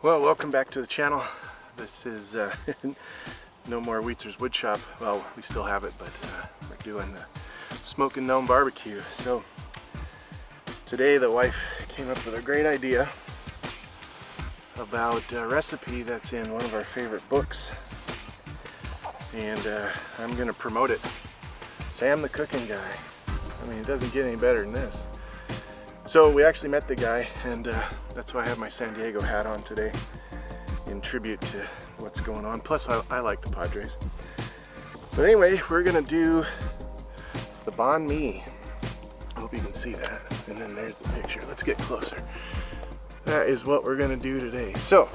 Well, welcome back to the channel. This is no more Wheatzer's Woodshop. Well, we still have it, but we're doing the Smoking Gnome barbecue. So today the wife came up with a great idea about a recipe that's in one of our favorite books, and I'm gonna promote it. Sam the Cooking Guy. I mean, it doesn't get any better than this. So we actually met the guy, and that's why I have my San Diego hat on today in tribute to what's going on. Plus I like the Padres. But anyway, we're gonna do the Banh Mi. I hope you can see that. And then there's the picture. Let's get closer. That is what we're gonna do today. So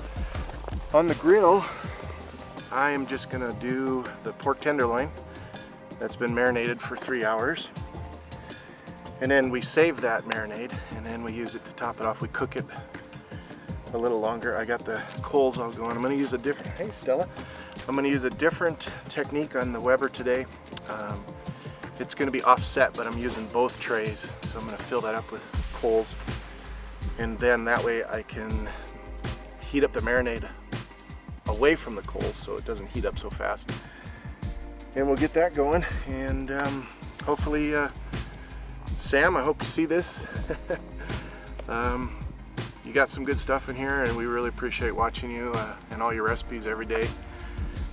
on the grill, I am just gonna do the pork tenderloin that's been marinated for 3 hours. And then we save that marinade, and then we use it to top it off. We cook it a little longer. I got the coals all going. I'm gonna use a different, hey Stella. I'm gonna use a different technique on the Weber today. It's gonna be offset, but I'm using both trays. So I'm gonna fill that up with coals. And then that way I can heat up the marinade away from the coals so it doesn't heat up so fast. And we'll get that going, and hopefully, Sam, I hope you see this. You got some good stuff in here, and we really appreciate watching you and all your recipes every day.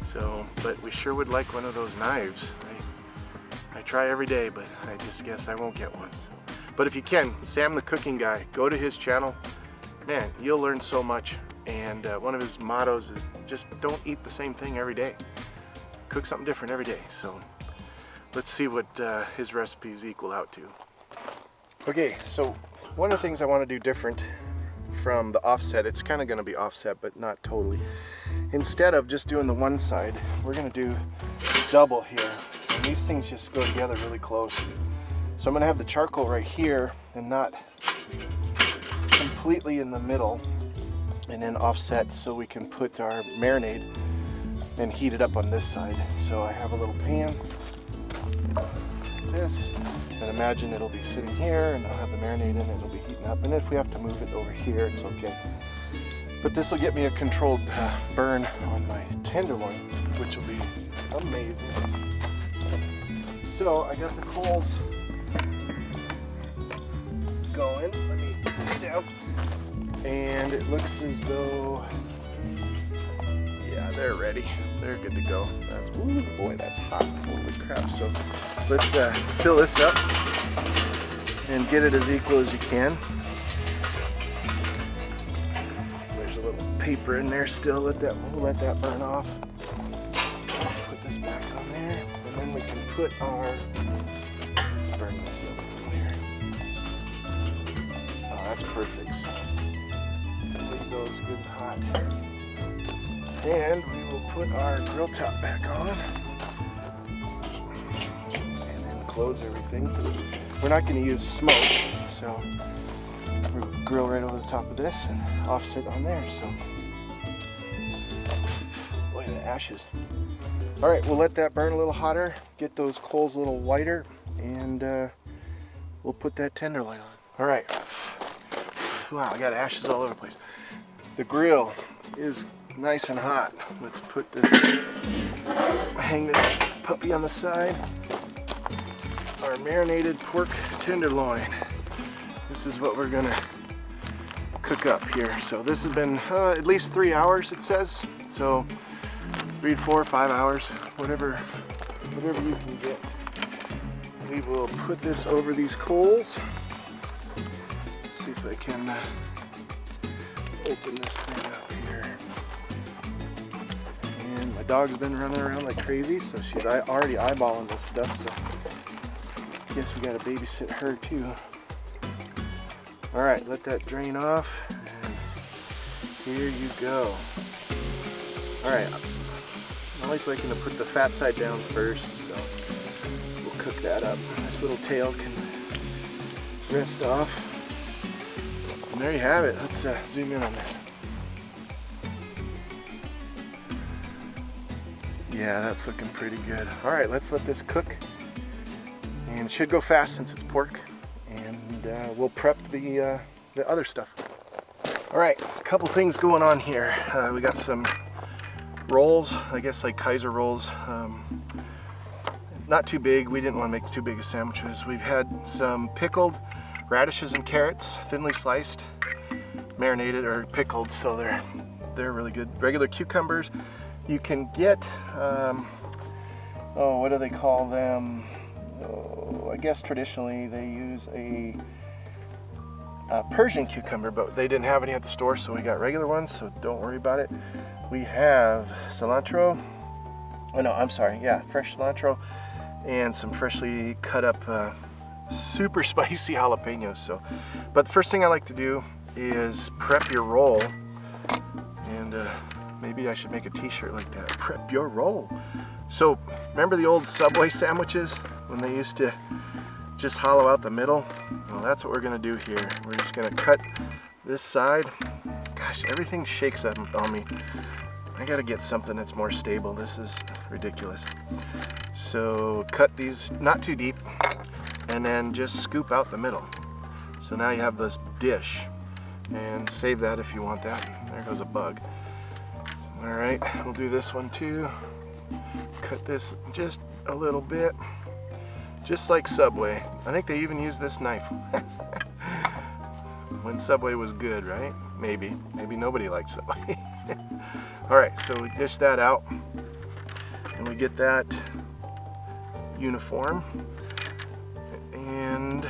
So, but we sure would like one of those knives. I try every day, but I just guess I won't get one. So. But if you can, Sam the Cooking Guy, go to his channel. Man, you'll learn so much. And one of his mottos is just don't eat the same thing every day. Cook something different every day. So let's see what his recipes equal out to. Okay, so one of the things I want to do different from the offset, it's kind of going to be offset, but not totally. Instead of just doing the one side, we're going to do double here. And these things just go together really close. So I'm going to have the charcoal right here and not completely in the middle, and then offset so we can put our marinade and heat it up on this side. So I have a little pan, like this, and imagine it'll be sitting here, and I'll have the marinade in it, it'll be heating up. And if we have to move it over here, it's okay. But this will get me a controlled burn on my tenderloin, which will be amazing. So I got the coals going. Let me put this down. And it looks as though, yeah, they're ready. They're good to go. That's, ooh, boy, that's hot. Holy crap. So let's fill this up and get it as equal as you can. There's a little paper in there still. We'll let that burn off. Put this back on there, and then we can put our, let's burn this up here. Oh, that's perfect. So leave those good and hot. And we will put our grill top back on. And then close everything. We're not going to use smoke, so we'll grill right over the top of this and offset on there. So, boy, the ashes. All right, we'll let that burn a little hotter, get those coals a little whiter, and we'll put that tenderloin on. All right. Wow, I got ashes all over the place. The grill is nice and hot. Let's put this, hang this puppy on the side. Our marinated pork tenderloin. This is what we're gonna cook up here. So this has been at least 3 hours, it says. So 3, 4, 5 hours, whatever you can get. We will put this over these coals. Let's see if I can open this thing up here. And my dog's been running around like crazy, so she's already eyeballing this stuff. So I guess we got to babysit her too. All right, let that drain off, and here you go. All right, I always like to put the fat side down first, so we'll cook that up. This little tail can rest off. And there you have it. Let's zoom in on this. Yeah, that's looking pretty good. All right, let's let this cook. And it should go fast since it's pork. And we'll prep the other stuff. All right, a couple things going on here. We got some rolls, I guess like Kaiser rolls. Not too big. We didn't want to make too big of sandwiches. We've had some pickled radishes and carrots, thinly sliced, marinated or pickled, so they're really good. Regular cucumbers. You can get, what do they call them? I guess traditionally they use a Persian cucumber, but they didn't have any at the store, so we got regular ones, so don't worry about it. We have cilantro, fresh cilantro, and some freshly cut up super spicy jalapenos. So, but the first thing I like to do is prep your roll, and maybe I should make a t-shirt like that, prep your roll. So remember the old Subway sandwiches when they used to just hollow out the middle? Well, that's what we're gonna do here. We're just gonna cut this side. Gosh, everything shakes up on me. I gotta get something that's more stable. This is ridiculous. So cut these not too deep, and then just scoop out the middle. So now you have this dish, and save that if you want that. There goes a bug. All right, we'll do this one too. Cut this just a little bit, just like Subway. I think they even used this knife when Subway was good, right? Maybe nobody likes Subway. All right, so we dish that out, and we get that uniform, and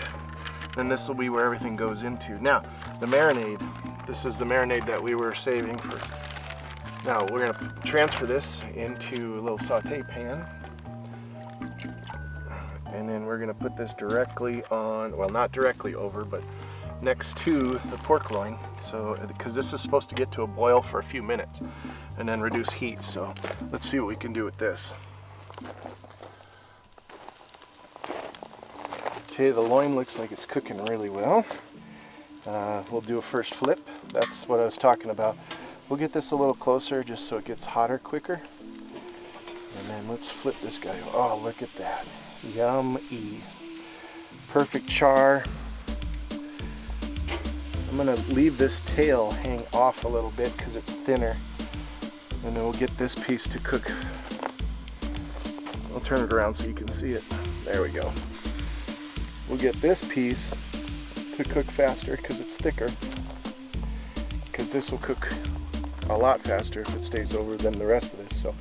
then this will be where everything goes into. Now, the marinade. This is the marinade that we were saving for. Now we're gonna transfer this into a little saute pan, and then we're gonna put this directly on, well, not directly over, but next to the pork loin. So, because this is supposed to get to a boil for a few minutes and then reduce heat. So let's see what we can do with this. Okay, the loin looks like it's cooking really well. We'll do a first flip. That's what I was talking about. We'll get this a little closer just so it gets hotter quicker. And then let's flip this guy. Oh, look at that. Yum-y. Perfect char. I'm gonna leave this tail hang off a little bit because it's thinner. And then we'll get this piece to cook. I'll turn it around so you can see it. There we go. We'll get this piece to cook faster because it's thicker. Because this will cook a lot faster if it stays over than the rest of this. So,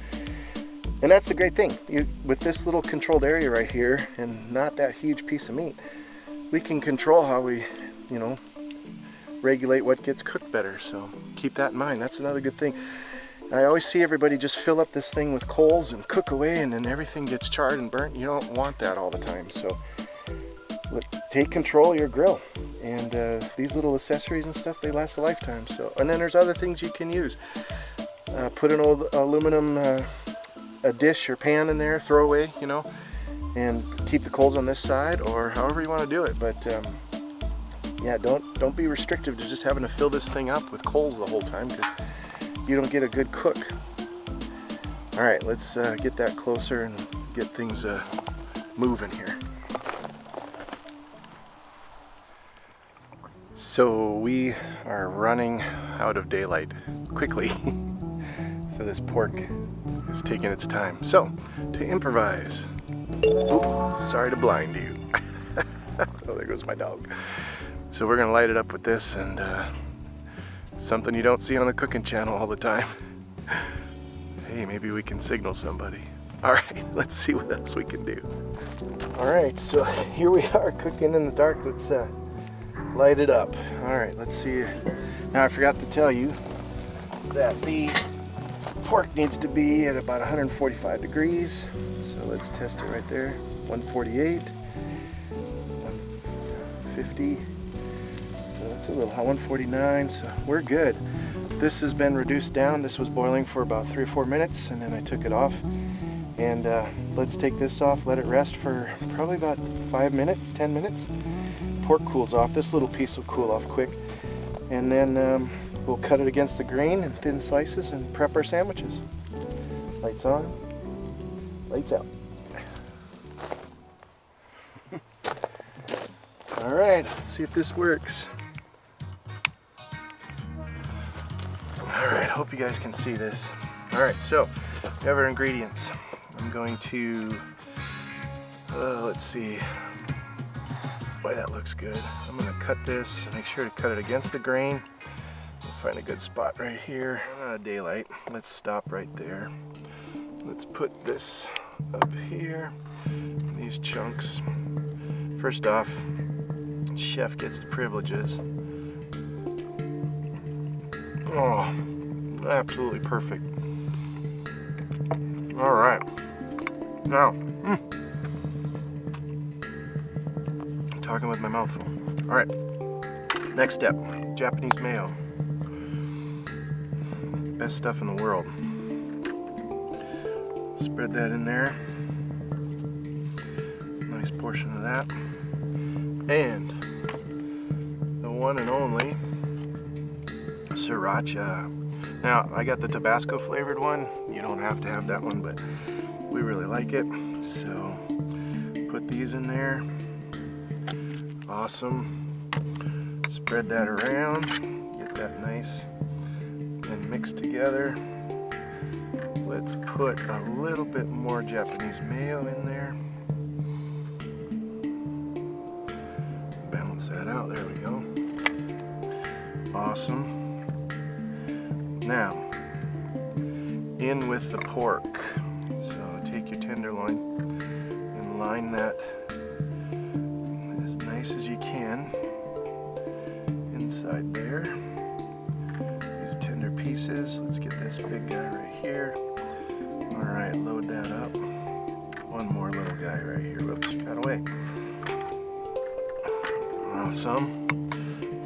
and that's the great thing. With this little controlled area right here and not that huge piece of meat, we can control how we, regulate what gets cooked better. So keep that in mind. That's another good thing. I always see everybody just fill up this thing with coals and cook away, and then everything gets charred and burnt. You don't want that all the time. So take control of your grill. And these little accessories and stuff, they last a lifetime. So, and then there's other things you can use. Put an old aluminum a dish or pan in there, throw away, and keep the coals on this side, or however you want to do it. But yeah, don't be restrictive to just having to fill this thing up with coals the whole time, because you don't get a good cook. All right, let's get that closer and get things moving here. So we are running out of daylight quickly. So this pork is taking its time. So to improvise. Oops, sorry to blind you. Oh, there goes my dog. So we're gonna light it up with this, and something you don't see on the cooking channel all the time. Hey, maybe we can signal somebody. All right, let's see what else we can do. All right, so here we are cooking in the dark. Let's light it up. All right, let's see. Now I forgot to tell you that the pork needs to be at about 145 degrees. So let's test it right there. 148, 150. So that's a little hot. 149. So we're good. This has been reduced down. This was boiling for about 3 or 4 minutes, and then I took it off. And let's take this off, let it rest for probably about 5 minutes, 10 minutes. Pork cools off. This little piece will cool off quick. And then we'll cut it against the grain in thin slices and prep our sandwiches. Lights on, lights out. All right, let's see if this works. All right, hope you guys can see this. All right, so we have our ingredients. I'm going to, let's see. Boy, that looks good. I'm gonna cut this, make sure to cut it against the grain. We'll find a good spot right here. Daylight, let's stop right there. Let's put this up here, these chunks. First off, chef gets the privileges. Oh, absolutely perfect. All right, now, talking with my mouth full. All right, next step, Japanese mayo. Best stuff in the world. Spread that in there. Nice portion of that. And the one and only sriracha. Now, I got the Tabasco flavored one. You don't have to have that one, but we really like it. So, put these in there. Awesome. Spread that around. Get that nice and mixed together. Let's put a little bit more Japanese mayo in there. Balance that out. There we go. Awesome. Now, in with the pork. So take your tenderloin and line that as nice as you can inside there. These are tender pieces. Let's get this big guy right here. All right, load that up. One more little guy right here. Whoops, got away. Awesome.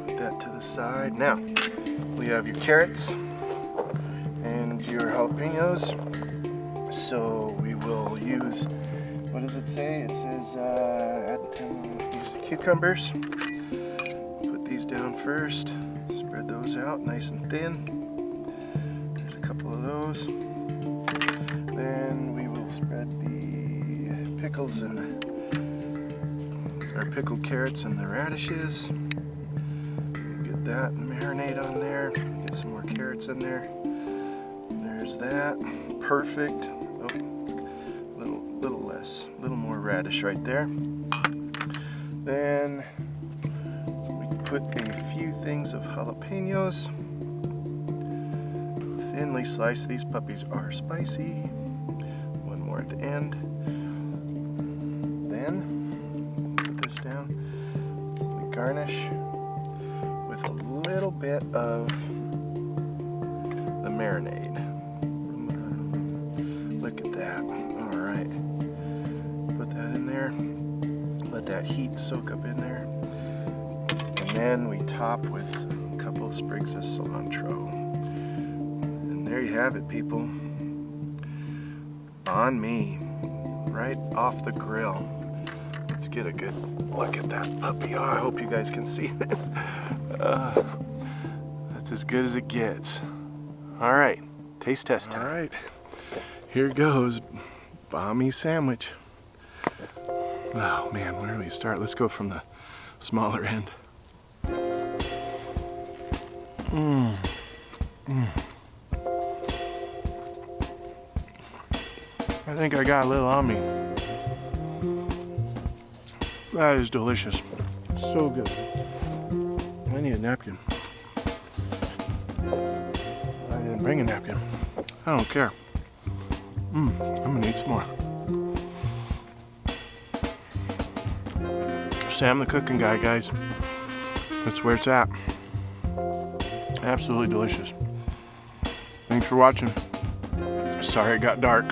Put that to the side. Now, we have your carrots and your jalapenos. So we will use, what does it say? It says use the cucumbers. Put these down first. Spread those out nice and thin. There's a couple of those. Then we will spread the pickles and our pickled carrots and the radishes. Get that marinade on there. Get some more carrots in there. There's that. Perfect. Oh, little less, a little more radish right there. Then we put a few things of jalapenos. Thinly sliced. These puppies are spicy. One more at the end. Then put this down. We garnish with a little bit of the marinade. Look at that. All right. Put that in there. Let that heat soak up in there. And then we top with a couple of sprigs of cilantro. And there you have it, people. Banh Mi. Right off the grill. Let's get a good look at that puppy. Oh, I hope you guys can see this. That's as good as it gets. All right. Taste test time. All right. Here goes, Banh Mi sandwich. Oh man, where do we start? Let's go from the smaller end. I think I got a little on me. That is delicious. So good. I need a napkin. I didn't bring a napkin. I don't care. I'm gonna need some more. Sam the cooking guy, guys. That's where it's at. Absolutely delicious. Thanks for watching. Sorry it got dark.